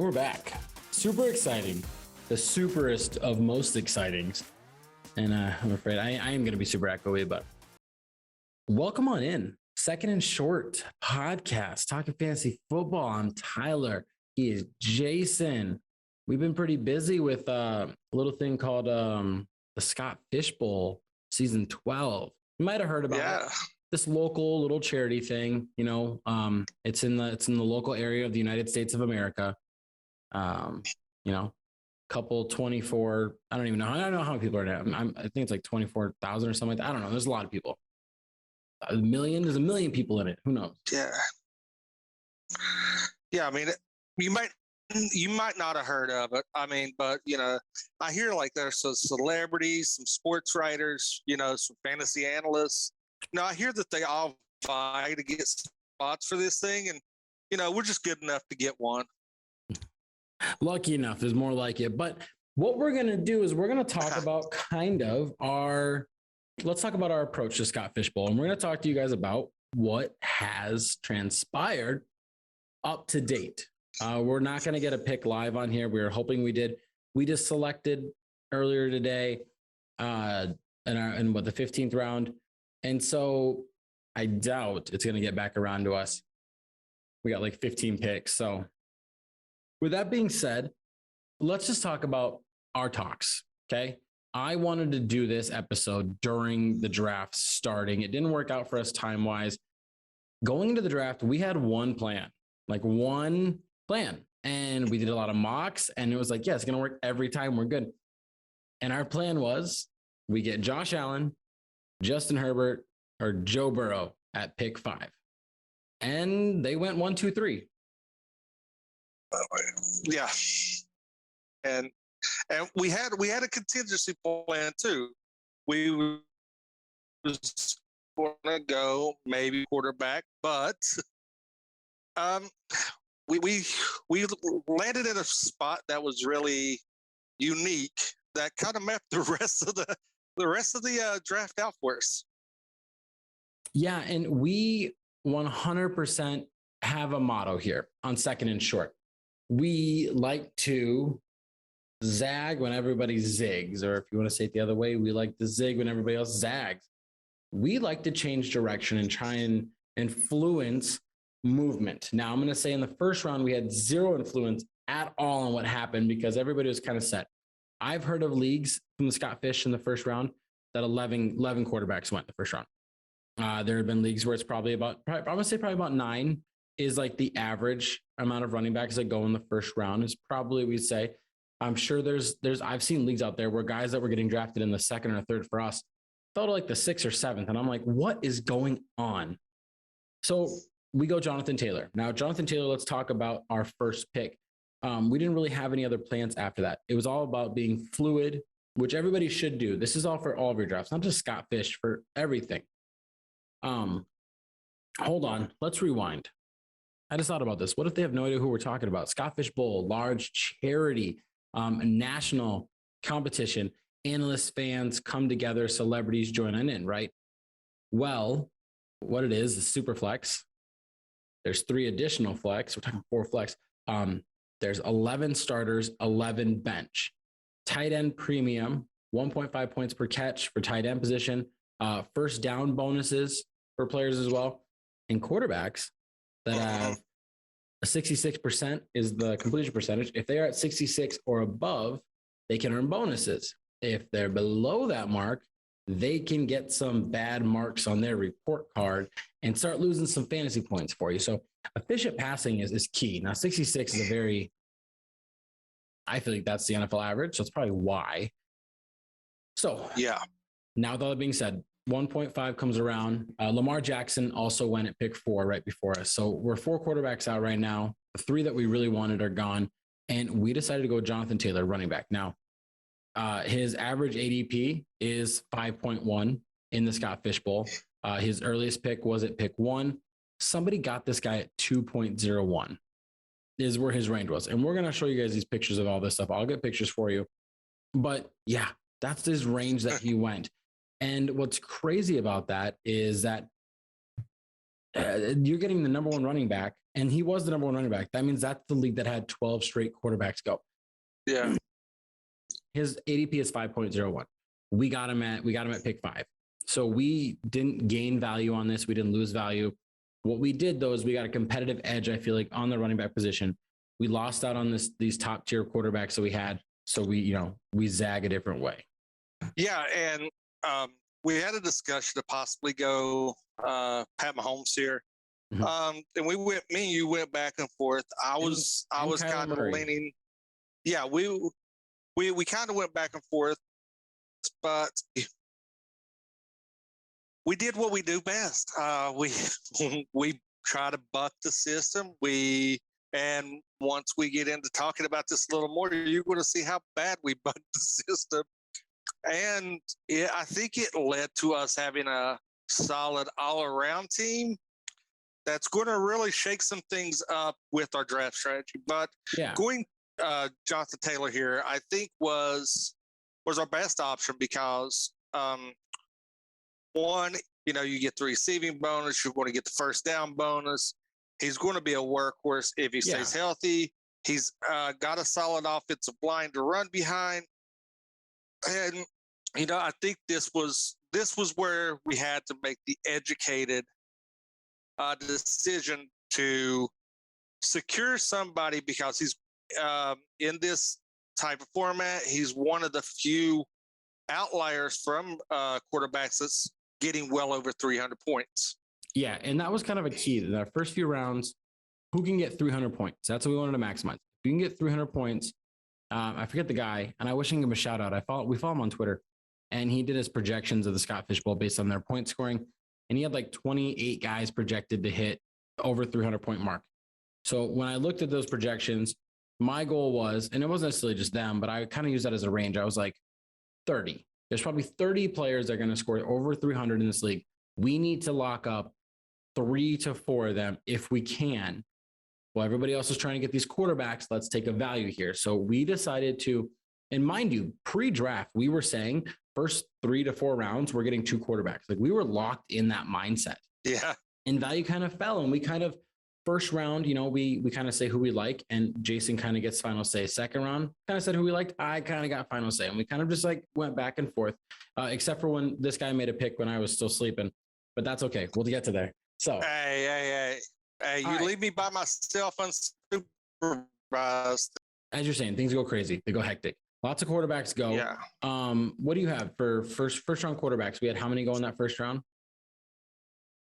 And we're back. Super exciting. The superest of most excitings. And I'm afraid I am going to be super echoey, but welcome on in. Second and Short podcast, talking fantasy football. I'm Tyler. He is Jason. We've been pretty busy with a little thing called the Scott Fish Bowl season 12. You might have heard about it. This local little charity thing. You know, it's in the local area of the United States of America. You know, couple 24. I don't even know. I don't know how many people are there. I think it's like 24,000 or something like that. I don't know. There's a lot of people. A million. There's a million people in it. Who knows? Yeah. I mean, you might not have heard of it. I mean, but you know, I hear like there's some celebrities, some sports writers, you know, some fantasy analysts. You know, I hear that they all vie to get spots for this thing, and you know, we're just good enough to get one. Lucky enough is more like it. But what we're going to do is we're going to talk about let's talk about our approach to Scott Fish Bowl. And we're going to talk to you guys about what has transpired up to date. We're not going to get a pick live on here. We were hoping we did. We just selected earlier today in the 15th round. And so I doubt it's going to get back around to us. We got like 15 picks. So with that being said, let's just talk about our talks, okay? I wanted to do this episode during the draft starting. It didn't work out for us time-wise. Going into the draft, we had one plan. And we did a lot of mocks, and it was like, yeah, it's going to work every time. We're good. And our plan was we get Josh Allen, Justin Herbert, or Joe Burrow at pick 5. And they went 1, 2, 3. Yeah, and we had a contingency plan too. We was going to go maybe quarterback, but we landed in a spot that was really unique that kind of mapped the rest of the draft out for us. Yeah, and we 100% have a motto here on Second and Short. We like to zag when everybody zigs, or if you want to say it the other way, we like to zig when everybody else zags. We like to change direction and try and influence movement. Now, I'm going to say in the first round, we had zero influence at all on what happened because everybody was kind of set. I've heard of leagues from the Scott Fish in the first round that 11 quarterbacks went in the first round. There have been leagues where it's probably about 9 is like the average amount of running backs that go in the first round is probably, we'd say. I'm sure I've seen leagues out there where guys that were getting drafted in the second or third for us fell to like the 6th or 7th. And I'm like, what is going on? So we go Jonathan Taylor. Now, Jonathan Taylor, let's talk about our first pick. We didn't really have any other plans after that. It was all about being fluid, which everybody should do. This is all for all of your drafts, not just Scott Fish, for everything. Hold on. Let's rewind. I just thought about this. What if they have no idea who we're talking about? Scott Fish Bowl, large charity, national competition. Analysts, fans come together, celebrities join in, right? Well, what it is super flex. There's 3 additional flex. We're talking 4 flex. There's 11 starters, 11 bench. Tight end premium, 1.5 points per catch for tight end position. First down bonuses for players as well. And quarterbacks that have a 66% is the completion percentage. If they are at 66 or above, they can earn bonuses. If they're below that mark, they can get some bad marks on their report card and start losing some fantasy points for you. So efficient passing is key. Now, 66 is I feel like that's the NFL average. So it's probably why. So yeah. Now, with all that being said, 1.5 comes around. Lamar Jackson also went at pick 4 right before us. So we're 4 quarterbacks out right now. The 3 that we really wanted are gone. And we decided to go Jonathan Taylor, running back. Now, his average ADP is 5.1 in the Scott Fish Bowl. His earliest pick was at pick 1. Somebody got this guy at 2.01 is where his range was. And we're going to show you guys these pictures of all this stuff. I'll get pictures for you. But yeah, that's his range that he went. And what's crazy about that is that You're getting the number one running back, and he was the number one running back. That means that's the league that had 12 straight quarterbacks go. Yeah. His ADP is 5.01. We got him at pick 5. So we didn't gain value on this. We didn't lose value. What we did though is we got a competitive edge, I feel like, on the running back position. We lost out on these top tier quarterbacks that we had. So we zag a different way. Yeah, and we had a discussion to possibly go Pat Mahomes here. Mm-hmm. And me and you went back and forth. I was kind of leaning. Yeah, we kind of went back and forth, but we did what we do best. We try to buck the system. And once we get into talking about this a little more, you're going to see how bad we bucked the system. And I think it led to us having a solid all-around team that's going to really shake some things up with our draft strategy. But going Jonathan Taylor here, I think was our best option because one, you get the receiving bonus, you're going to get the first down bonus. He's going to be a workhorse if he stays healthy. He's got a solid offensive line to run behind. And, I think this was where we had to make the educated decision to secure somebody because he's in this type of format. He's one of the few outliers from quarterbacks that's getting well over 300 points. Yeah, and that was kind of a key. In our first few rounds, who can get 300 points? That's what we wanted to maximize. If you can get 300 points, I forget the guy, and I wish I can give him a shout out. We follow him on Twitter, and he did his projections of the Scott Fish Bowl based on their point scoring, and he had like 28 guys projected to hit over 300 point mark. So when I looked at those projections, my goal was, and it wasn't necessarily just them, but I kind of used that as a range. I was like 30. There's probably 30 players that are going to score over 300 in this league. We need to lock up 3 to 4 of them if we can. Well, everybody else is trying to get these quarterbacks. Let's take a value here. So we decided to, and mind you, pre-draft, we were saying first 3 to 4 rounds, we're getting 2 quarterbacks. Like we were locked in that mindset. Yeah. And value kind of fell. And we kind of, first round, we kind of say who we like. And Jason kind of gets final say. Second round, kind of said who we liked. I kind of got final say. And we kind of just like went back and forth, except for when this guy made a pick when I was still sleeping. But that's okay. We'll get to there. So, hey, you leave me by myself unsupervised. As you're saying, things go crazy. They go hectic. Lots of quarterbacks go. Yeah. What do you have for first round quarterbacks? We had how many go in that first round?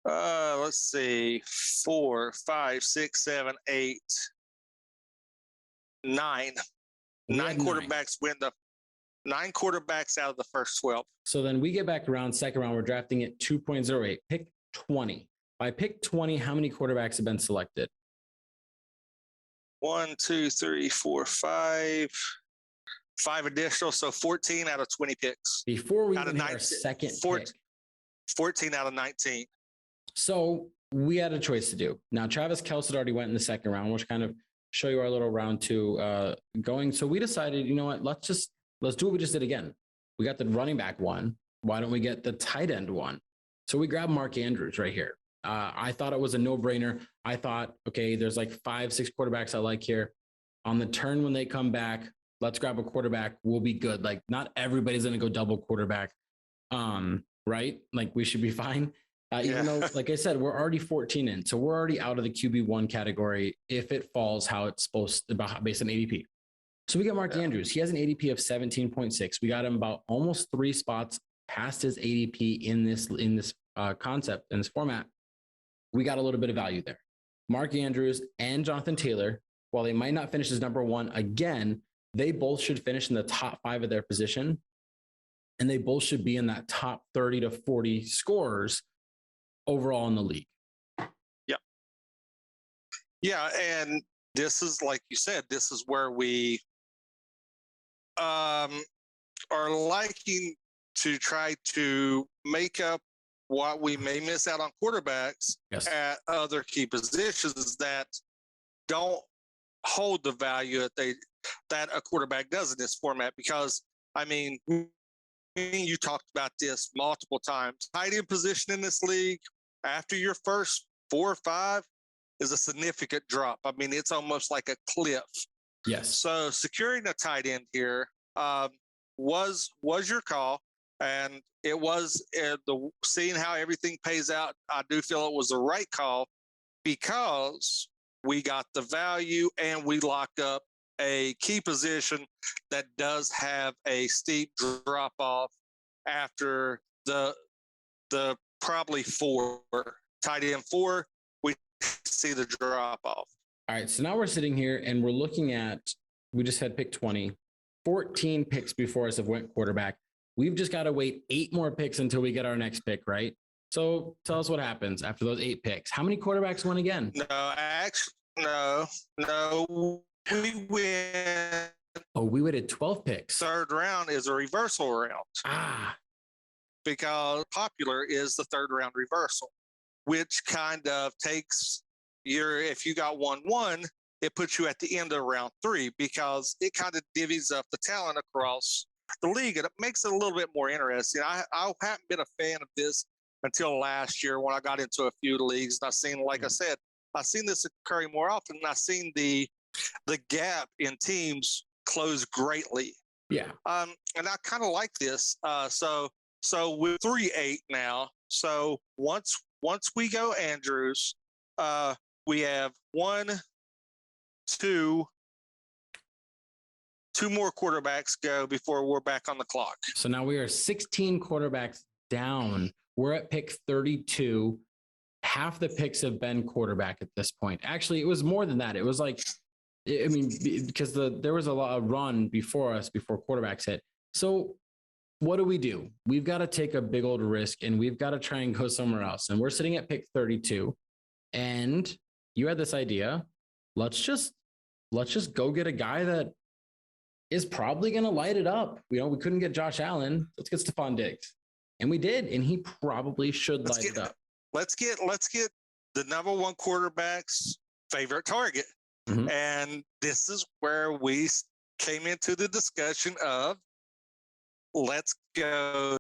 Let's see. 4, 5, 6, 7, 8, 9. 9 quarterbacks win the 9 quarterbacks out of the first 12. So then we get back around second round. We're drafting at 2.08. Pick 20. By pick 20, how many quarterbacks have been selected? 1, 2, 3, 4, 5. 5 additional, so 14 out of 20 picks. Before we even hit our second pick. 14 out of 19. So we had a choice to do. Now, Travis Kelce already went in the second round, which kind of show you our little round 2 going. So we decided, you know what, let's do what we just did again. We got the running back one. Why don't we get the tight end one? So we grabbed Mark Andrews right here. I thought it was a no-brainer. I thought, okay, there's like 5, 6 quarterbacks I like here. On the turn when they come back, let's grab a quarterback. We'll be good. Like not everybody's going to go double quarterback, right? Like we should be fine. Even though, like I said, we're already 14 in. So we're already out of the QB1 category if it falls how it's supposed to based on ADP. So we got Mark Andrews. He has an ADP of 17.6. We got him about almost 3 spots past his ADP in this concept, in this format. We got a little bit of value there. Mark Andrews and Jonathan Taylor, while they might not finish as number 1 again, they both should finish in the top 5 of their position. And they both should be in that top 30 to 40 scorers overall in the league. Yep. Yeah. And this is, like you said, this is where we are liking to try to make up what we may miss out on quarterbacks at other key positions that don't hold the value that a quarterback does in this format. Because, I mean, you talked about this multiple times. Tight end position in this league, after your first 4 or 5 is a significant drop. I mean, it's almost like a cliff. Yes. So securing a tight end here was your call, and it was seeing how everything pays out. I do feel it was the right call because we got the value and we locked up a key position that does have a steep drop off after the probably 4 tight end 4. We see the drop off. All right. So now we're sitting here and we're looking at, we just had pick 20, 14 picks before us have went quarterback. We've just got to wait 8 more picks until we get our next pick, right? So tell us what happens after those 8 picks. How many quarterbacks win again? No, actually, no. We win. Oh, we waited 12 picks. Third round is a reversal round. Because popular is the third round reversal, which kind of takes if you got 1-1, it puts you at the end of round 3 because it kind of divvies up the talent across the league, and it makes it a little bit more interesting. I haven't been a fan of this until last year when I got into a few leagues, and I've seen, like I said, I've seen this occurring more often, and I've seen the gap in teams close greatly. Yeah. And I kind of like this. So we're 3-8 now. So once we go Andrews, we have 2 more quarterbacks go before we're back on the clock. So now we are 16 quarterbacks down. We're at pick 32. Half the picks have been quarterback at this point. Actually, it was more than that. It was like, I mean, because there was a lot of run before us before quarterbacks hit. So what do? We've got to take a big old risk and we've got to try and go somewhere else. And we're sitting at pick 32. And you had this idea. Let's just go get a guy that is probably going to light it up. We couldn't get Josh Allen. Let's get Stephon Diggs. And we did. And he probably should light it up. Let's get the number 1 quarterback's favorite target. Mm-hmm. And this is where we came into the discussion of let's go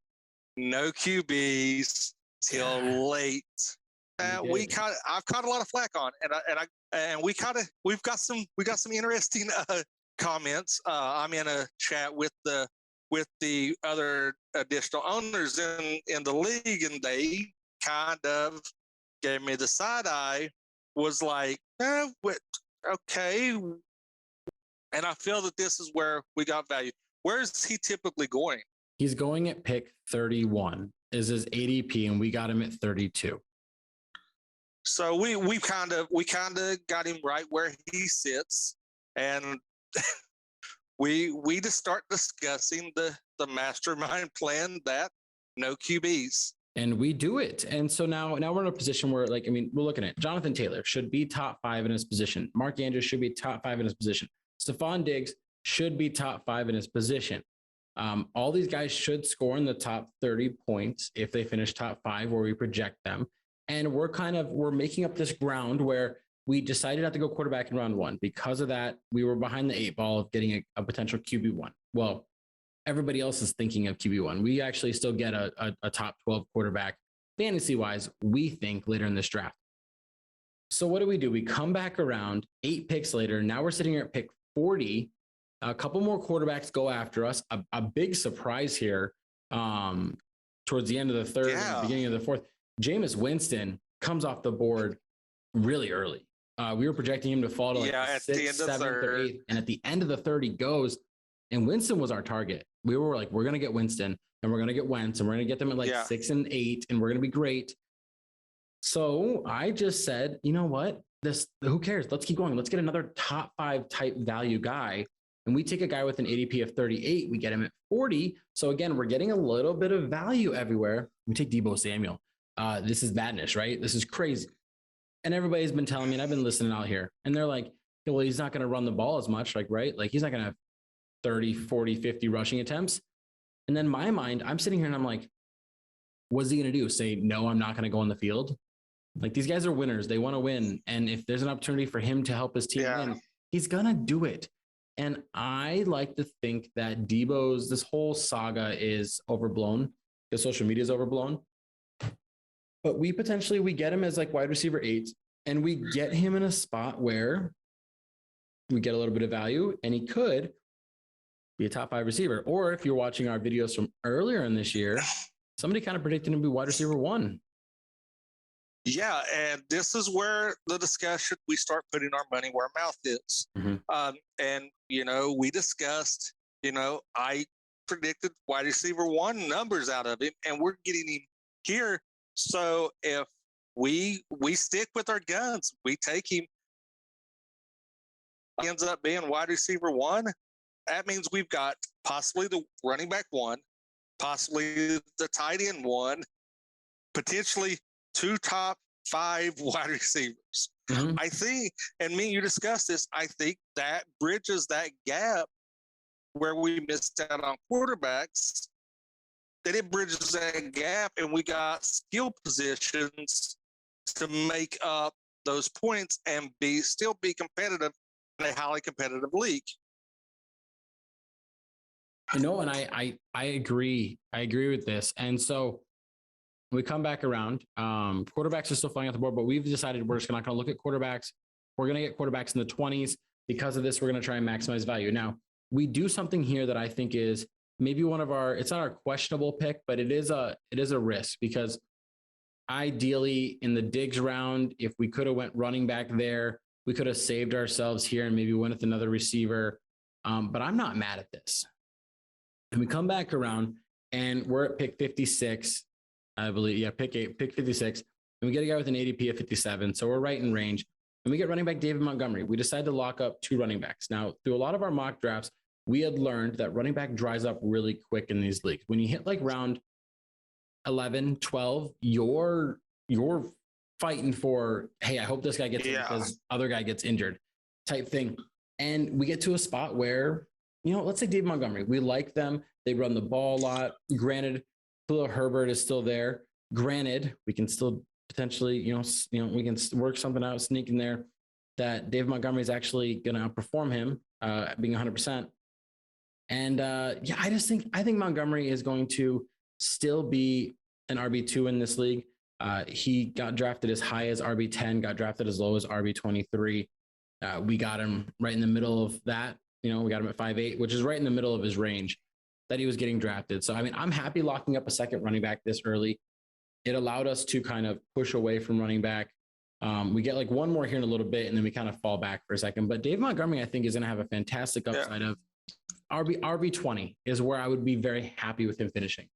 no QBs till late. I've caught a lot of flack on, and we've got some interesting comments. I'm in a chat with the other additional owners in the league, and they kind of gave me the side eye. Was like, okay. And I feel that this is where we got value. Where is he typically going? He's going at pick 31 is his ADP, and we got him at 32. So we kind of got him right where he sits, and we just start discussing the mastermind plan that no QBs. And we do it. And so now we're in a position where, like, I mean, we're looking at Jonathan Taylor should be top 5 in his position. Mark Andrews should be top 5 in his position. Stephon Diggs should be top 5 in his position. All these guys should score in the top 30 points if they finish top 5 where we project them. And we're making up this ground where we decided not to go quarterback in round 1. Because of that, we were behind the 8 ball of getting a potential QB1. Well, everybody else is thinking of QB1. We actually still get a top 12 quarterback fantasy-wise, we think, later in this draft. So what do? We come back around 8 picks later. Now we're sitting here at pick 40. A couple more quarterbacks go after us. A big surprise here towards the end of the third, beginning of the fourth. Jameis Winston comes off the board really early. We were projecting him to fall to at 6th, the end of 7th, third. or 8th. And at the end of the third, he goes. And Winston was our target. We were like, we're going to get Winston and we're going to get Wentz and we're going to get them at 6 and 8 and we're going to be great. So I just said, you know what? Who cares? Let's keep going. Let's get another top 5 type value guy. And we take a guy with an ADP of 38. We get him at 40. So again, we're getting a little bit of value everywhere. We take Deebo Samuel. This is madness, right? This is crazy. And everybody's been telling me, and I've been listening out here, and they're like, well, he's not going to run the ball as much, right? Like he's not going to have 30, 40, 50 rushing attempts. And then in my mind, I'm sitting here and I'm like, what's he going to do? Say, no, I'm not going to go on the field. Like these guys are winners. They want to win. And if there's an opportunity for him to help his team win, he's going to do it. And I like to think that this whole saga is overblown. The social media is overblown. but we get him as like wide receiver 8, and we get him in a spot where we get a little bit of value, and he could be a top 5 receiver. Or if you're watching our videos from earlier in this year, somebody kind of predicted him to be wide receiver 1. Yeah, and this is where the discussion, we start putting our money where our mouth is. And, we discussed, I predicted wide receiver 1 numbers out of him, and we're getting him here. So if we stick with our guns, we take him, he ends up being wide receiver 1, that means we've got possibly the running back 1, possibly the tight end 1, potentially 2 top 5 wide receivers. I think, and me and you discussed this, I think that bridges that gap where we missed out on quarterbacks, that it bridges that gap, and we got skill positions to make up those points and still be competitive in a highly competitive league. And I agree. I agree with this. And so we come back around. Quarterbacks are still flying off the board, but we've decided we're just not going to look at quarterbacks. We're going to get quarterbacks in the 20s. Because of this, we're going to try and maximize value. Now, we do something here that I think is maybe it's not our questionable pick, but it is a risk, because ideally in the Diggs round, if we could have went running back there, we could have saved ourselves here and maybe went with another receiver. But I'm not mad at this. And we come back around and we're at pick 56, I believe. Yeah, pick 56. And we get a guy with an ADP of 57. So we're right in range. And we get running back David Montgomery. We decide to lock up 2 running backs. Now, through a lot of our mock drafts, we had learned that running back dries up really quick in these leagues. When you hit like round 11, 12, you're fighting for, hey, I hope this guy gets in because other guy gets injured type thing. And we get to a spot where, let's say David Montgomery. We like them. They run the ball a lot. Granted, Khalil Herbert is still there. Granted, we can still potentially, we can work something out, sneak in there that David Montgomery is actually going to outperform him, being 100%. And I think Montgomery is going to still be an RB2 in this league. He got drafted as high as RB10, got drafted as low as RB23. We got him right in the middle of that. We got him at 5'8", which is right in the middle of his range that he was getting drafted. So, I'm happy locking up a second running back this early. It allowed us to kind of push away from running back. We get like one more here in a little bit, and then we kind of fall back for a second. But Dave Montgomery, I think, is going to have a fantastic upside of RB20 is where I would be very happy with him finishing.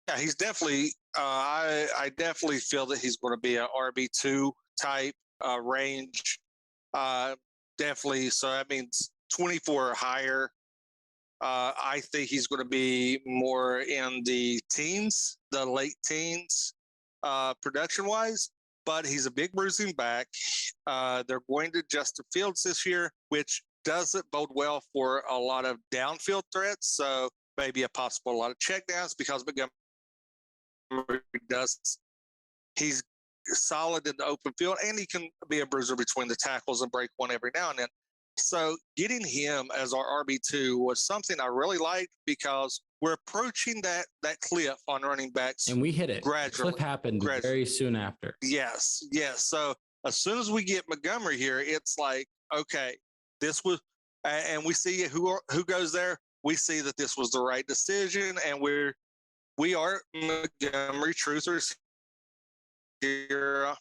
Yeah, he's definitely, I definitely feel that he's going to be an RB2 type range. Definitely. So that means 24 or higher. I think he's going to be more in the teens, the late teens, production-wise. But he's a big bruising back. They're going to Justin Fields this year, which doesn't bode well for a lot of downfield threats. So maybe a lot of checkdowns because Montgomery he's solid in the open field, and he can be a bruiser between the tackles and break one every now and then. So getting him as our RB2 was something I really liked because we're approaching that cliff on running backs. And we hit it. Gradually. The cliff happened very soon after. Yes. So as soon as we get Montgomery here, it's like, okay, this was, and we see who goes there. We see that this was the right decision, and we are Montgomery truthers here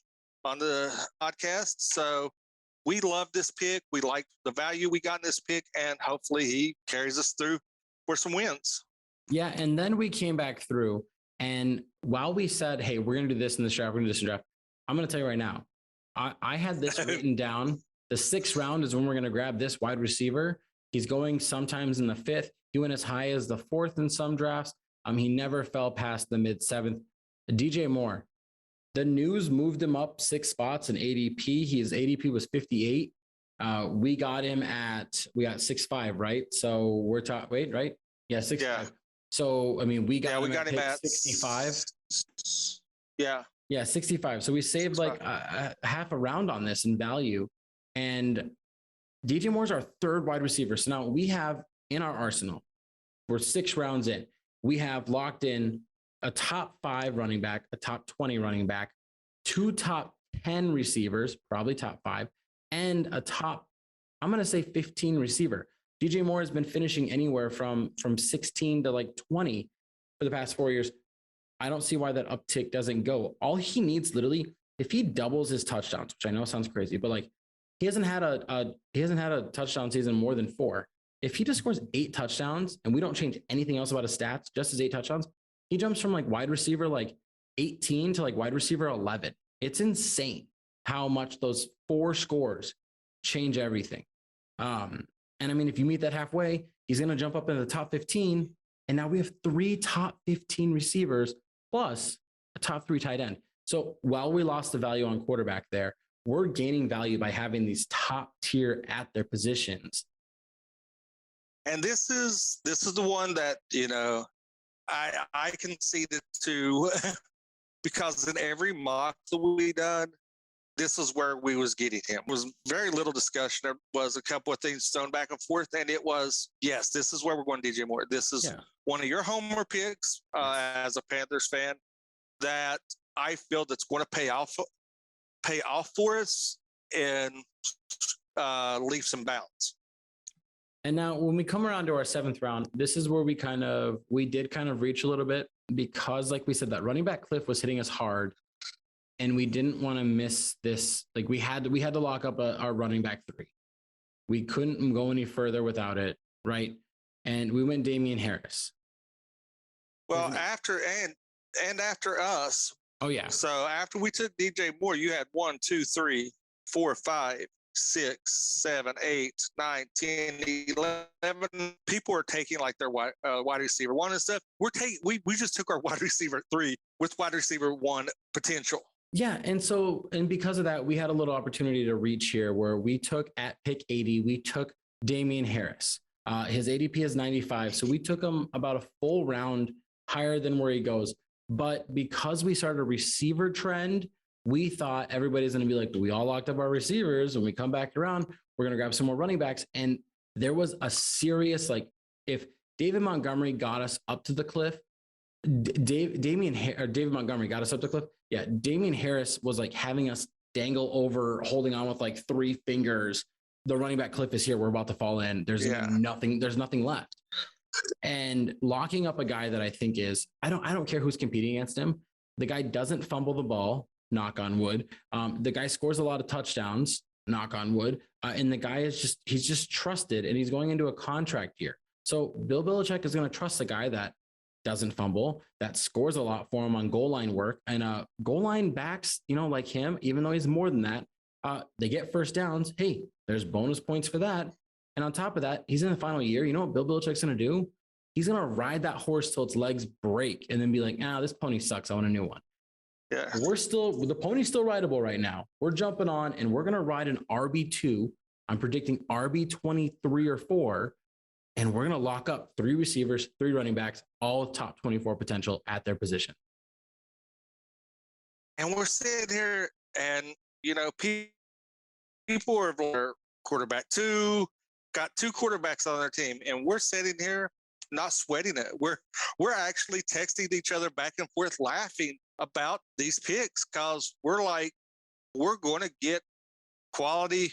on the podcast. So we love this pick. We like the value we got in this pick, and hopefully he carries us through for some wins. Yeah, and then we came back through, and while we said, hey, we're going to do this in this draft, we're going to do this in the draft, I'm going to tell you right now, I had this written down. The 6th round is when we're going to grab this wide receiver. He's going sometimes in the 5th. He went as high as the 4th in some drafts. He never fell past the mid-7th. DJ Moore, the news moved him up 6 spots in ADP. His ADP was 58. We got him we got 6'5", right? So we're right? Yeah, 6'5". Yeah. So, we got him at 65. Yeah, 65. So we saved 65. Like a half a round on this in value. And DJ Moore's our 3rd wide receiver. So now we have in our arsenal, we're 6 rounds in. We have locked in a top 5 running back, a top 20 running back, 2 top 10 receivers, probably top 5, and a top, I'm going to say 15 receiver. DJ Moore has been finishing anywhere from 16 to like 20 for the past 4 years. I don't see why that uptick doesn't go. All he needs, literally, if he doubles his touchdowns, which I know sounds crazy, but like he hasn't had a touchdown season more than 4. If he just scores 8 touchdowns and we don't change anything else about his stats, just his 8 touchdowns, he jumps from like wide receiver like 18 to like wide receiver 11. It's insane how much those 4 scores change everything. And I mean, if you meet that halfway, he's going to jump up into the top 15. And now we have 3 top 15 receivers plus a top 3 tight end. So while we lost the value on quarterback there, we're gaining value by having these top tier at their positions. And this is the one that, you know, I conceded to because in every mock that we done, this is where we was getting him. It was very little discussion. There was a couple of things thrown back and forth, and it was, yes, this is where we're going DJ Moore. This is one of your homer picks as a Panthers fan that I feel that's going to pay off for us in leaps and bounds. And now when we come around to our 7th round, this is where we did kind of reach a little bit because, like we said, that running back cliff was hitting us hard. And we didn't want to miss this. Like we had to lock up our running back 3. We couldn't go any further without it, right? And we went Damian Harris. Well, after us. Oh yeah. So after we took DJ Moore, you had 1, 2, 3, 4, 5, 6, 7, 8, 9, 10, 11. People are taking like their wide receiver 1 and stuff. We just took our wide receiver 3 with wide receiver 1 potential. Yeah. And because of that, we had a little opportunity to reach here where we took at pick 80, we took Damian Harris. His ADP is 95. So we took him about a full round higher than where he goes. But because we started a receiver trend, we thought everybody's going to be like, we all locked up our receivers. When we come back around, we're going to grab some more running backs. And there was a serious, like, if David Montgomery got us up to the cliff, David Montgomery got us up the cliff. Yeah, Damian Harris was like having us dangle over, holding on with like 3 fingers. The running back cliff is here. We're about to fall in. There's nothing left. And locking up a guy that I think is, I don't care who's competing against him. The guy doesn't fumble the ball, knock on wood. The guy scores a lot of touchdowns, knock on wood. And the guy he's just trusted, and he's going into a contract year. So Bill Belichick is going to trust the guy that doesn't fumble, that scores a lot for him on goal line work. And goal line backs, you know, like him, even though he's more than that, they get first downs. Hey, there's bonus points for that. And on top of that, he's in the final year. You know what Bill Belichick's going to do? He's going to ride that horse till its legs break and then be like, this pony sucks. I want a new one. Yeah. The pony's still rideable right now. We're jumping on and we're going to ride an RB2. I'm predicting RB 23 or 4. And we're going to lock up 3 receivers, 3 running backs, all top 24 potential at their position. And we're sitting here and, you know, people are quarterback 2, got 2 quarterbacks on their team. And we're sitting here not sweating it. We're actually texting each other back and forth laughing about these picks because we're like, we're going to get quality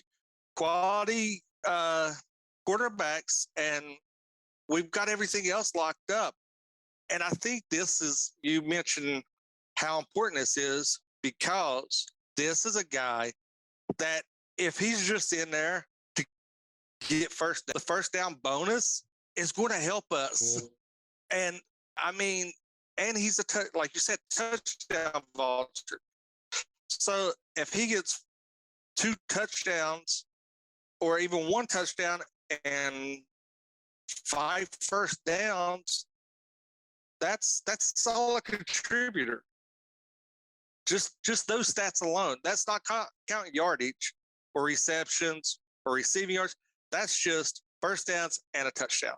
quarterbacks, and we've got everything else locked up. And I think this is, you mentioned how important this is because this is a guy that if he's just in there to get the first down bonus is going to help us. Cool. And I mean, and he's like you said, touchdown vulture. So if he gets 2 touchdowns or even 1 touchdown and 5 first downs, that's a solid contributor. Just those stats alone. That's not counting yardage or receptions or receiving yards. That's just first downs and a touchdown.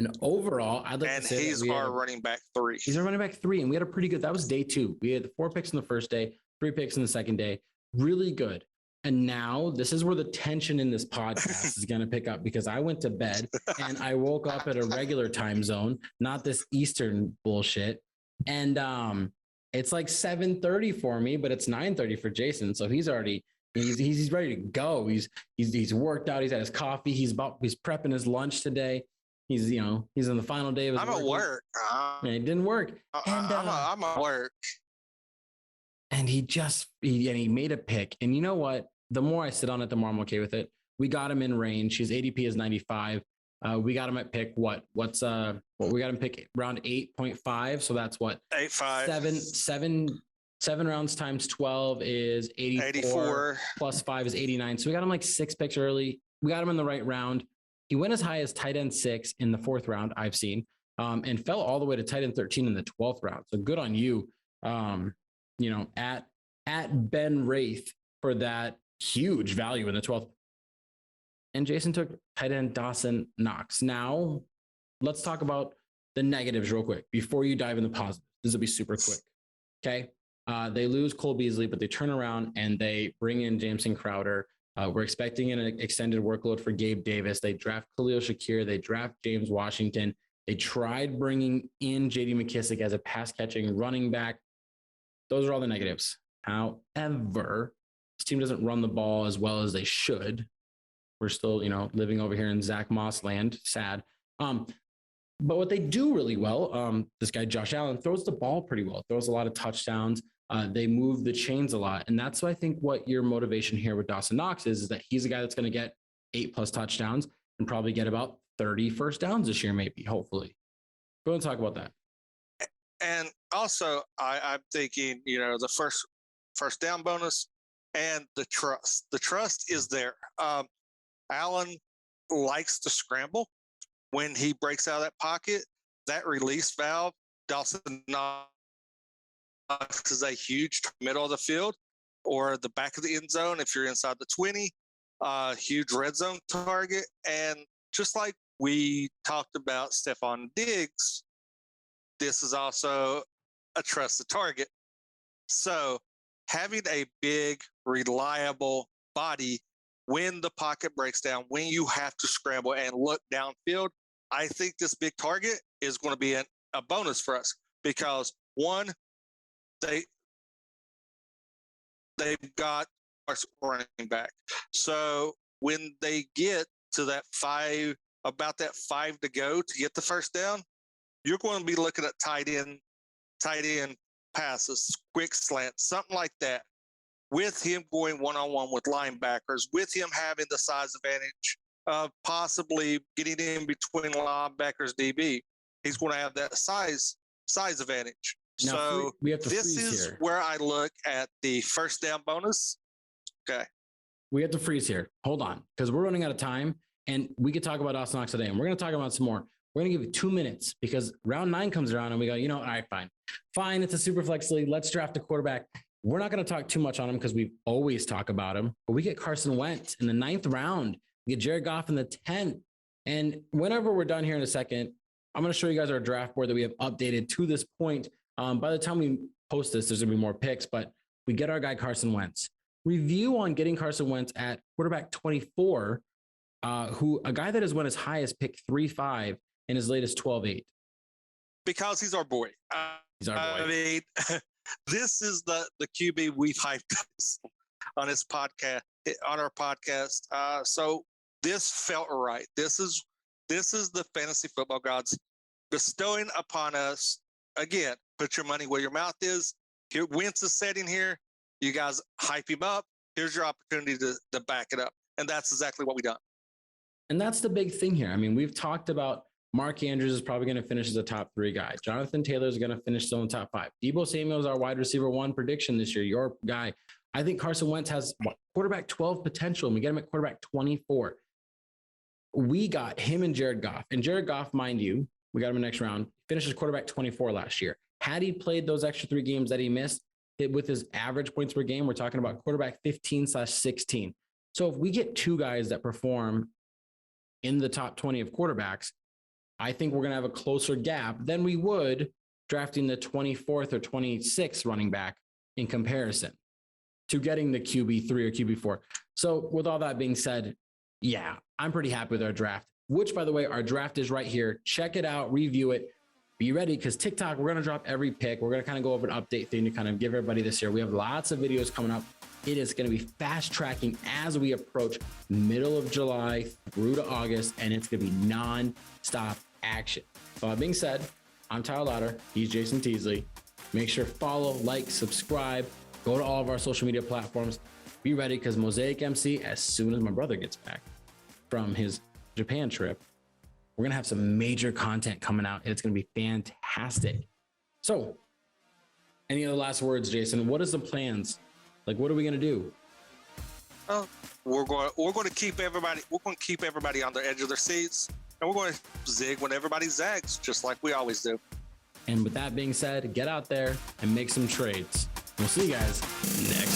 And overall, I'd like to say he's our running back 3. He's our running back 3, and we had a pretty good. That was day 2. We had 4 picks in the first day, 3 picks in the second day. Really good. And now this is where the tension in this podcast is going to pick up because I went to bed and I woke up at a regular time zone, not this Eastern bullshit. And it's like 7:30 for me, but it's 9:30 for Jason. So he's already he's ready to go. He's worked out. He's had his coffee. He's prepping his lunch today. He's in the final day of his I'm at work. And it didn't work. I'm at work. And he made a pick. And you know what? The more I sit on it, the more I'm okay with it. We got him in range. His ADP is 95. We got him at pick what? We got him pick round 8.5. So that's what? 8.5. Seven rounds times 12 is 84. Plus 5 is 89. So we got him like 6 picks early. We got him in the right round. He went as high as tight end 6 in the 4th round, I've seen, and fell all the way to tight end 13 in the 12th round. So good on you, at Ben Wraith for that huge value in the 12th. And Jason took tight end Dawson Knox. Now, let's talk about the negatives real quick before you dive into the positives. This will be super quick. Okay. They lose Cole Beasley, but they turn around and they bring in Jameson Crowder. We're expecting an extended workload for Gabe Davis. They draft Khalil Shakir. They draft James Washington. They tried bringing in J.D. McKissick as a pass-catching running back. Those are all the negatives. However, this team doesn't run the ball as well as they should. We're still, living over here in Zach Moss land. Sad. But what they do really well, this guy Josh Allen throws the ball pretty well. Throws a lot of touchdowns. They move the chains a lot. And that's what I think what your motivation here with Dawson Knox is that he's a guy that's going to get 8+ touchdowns and probably get about 30 first downs this year, maybe, hopefully. Go and talk about that. And also, I'm thinking, the first down bonus and the trust. The trust is there. Allen likes to scramble when he breaks out of that pocket. That release valve, Dawson Knox is a huge middle of the field or the back of the end zone if you're inside the 20, huge red zone target. And just like we talked about Stephon Diggs, this is also a trusted target. So having a big, reliable body when the pocket breaks down, when you have to scramble and look downfield, I think this big target is going to be a bonus for us because, one, they've got our running back. So when they get to about that 5 to go to get the first down, you're going to be looking at tight end passes, quick slants, something like that. With him going one-on-one with linebackers, with him having the size advantage of possibly getting in between linebackers, DB, he's going to have that size advantage. Now, so this is here. Where I look at the first down bonus. Okay. We have to freeze here. Hold on, because we're running out of time, and we could talk about Dawson Knox today, and we're going to talk about some more. We're going to give you 2 minutes because round 9 comes around, and we go, all right, fine. It's a super flex league. Let's draft a quarterback. We're not going to talk too much on him because we always talk about him, but we get Carson Wentz in the 9th round. We get Jared Goff in the 10th. And whenever we're done here in a second, I'm going to show you guys our draft board that we have updated to this point. By the time we post this, there's going to be more picks, but we get our guy Carson Wentz. Review on getting Carson Wentz at quarterback 24, a guy that has went as high as pick 3-5 in his latest 12-8. Because he's our boy. He's our boy. I mean, this is the QB we've hyped on his podcast, on our podcast. So this felt right. This is the fantasy football gods bestowing upon us. Again, put your money where your mouth is. Here, Wentz is sitting here. You guys hype him up. Here's your opportunity to back it up. And that's exactly what we done. And that's the big thing here. I mean, we've talked about Mark Andrews is probably going to finish as a top 3 guy. Jonathan Taylor is going to finish still in top 5. Deebo Samuel is our wide receiver 1 prediction this year. Your guy. I think Carson Wentz has quarterback 12 potential, and we get him at quarterback 24. We got him and Jared Goff. And Jared Goff, mind you, we got him in the next round, finishes quarterback 24 last year. Had he played those extra 3 games that he missed, with his average points per game, we're talking about quarterback 15/16. So if we get 2 guys that perform in the top 20 of quarterbacks, I think we're going to have a closer gap than we would drafting the 24th or 26th running back in comparison to getting the QB3 or QB4. So with all that being said, yeah, I'm pretty happy with our draft, which, by the way, our draft is right here. Check it out, review it. be ready because TikTok, we're going to drop every pick. We're going to kind of go over an update thing to kind of give everybody this year. We have lots of videos coming up. It is going to be fast tracking as we approach middle of July through to August, and it's going to be non-stop action. So that being said, I'm Tyler Lauder. He's Jason Teasley. Make sure follow, like, subscribe, go to all of our social media platforms. Be ready because Mosaic MC, as soon as my brother gets back from his Japan trip, we're going to have some major content coming out, and it's going to be fantastic. So any other last words, Jason? What is the plans? Like, what are we going to do? Oh, we're going to keep everybody. We're going to keep everybody on the edge of their seats, and we're going to zig when everybody zags, just like we always do. And with that being said, get out there and make some trades. We'll see you guys next